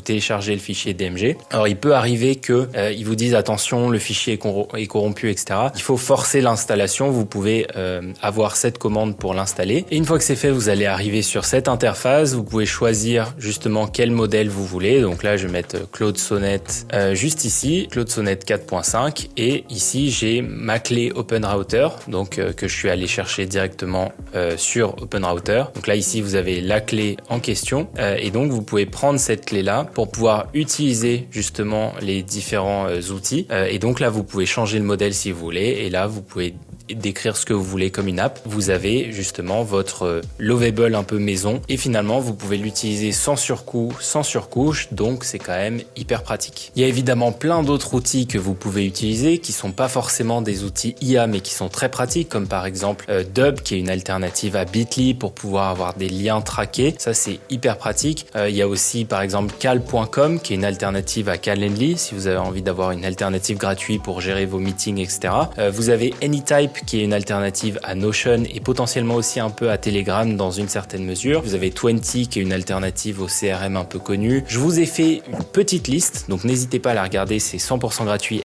vous téléchargez le fichier DMG. Alors il peut arriver que ils vous disent attention, le fichier est corrompu, etc. Il faut forcer l'installation. Vous pouvez avoir cette commande pour l'installer. Et une fois que c'est fait, vous allez arriver sur cette interface. Vous pouvez choisir justement quel modèle vous voulez. Donc là, je vais mettre Claude Sonnet juste ici, Claude Sonnet 4.5. Et ici, j'ai ma clé OpenRouter, donc que je suis allé chercher directement sur OpenRouter. Donc là, ici, vous avez la clé en question. Et donc, vous pouvez prendre cette clé-là pour pouvoir utiliser justement les différents outils. Et donc là, vous pouvez changer le modèle si vous voulez. Et là, vous pouvez décrire ce que vous voulez comme une app. Vous avez justement votre Lovable un peu maison et finalement vous pouvez l'utiliser sans surcoût, sans surcouche, donc c'est quand même hyper pratique. Il y a évidemment plein d'autres outils que vous pouvez utiliser qui sont pas forcément des outils IA mais qui sont très pratiques, comme par exemple Dub qui est une alternative à Bitly pour pouvoir avoir des liens traqués. Ça c'est hyper pratique. Il y a aussi par exemple Cal.com qui est une alternative à Calendly si vous avez envie d'avoir une alternative gratuite pour gérer vos meetings, etc. Vous avez Anytype qui est une alternative à Notion et potentiellement aussi un peu à Telegram dans une certaine mesure. Vous avez 20 qui est une alternative au CRM un peu connu. Je vous ai fait une petite liste, donc n'hésitez pas à la regarder, c'est 100% gratuit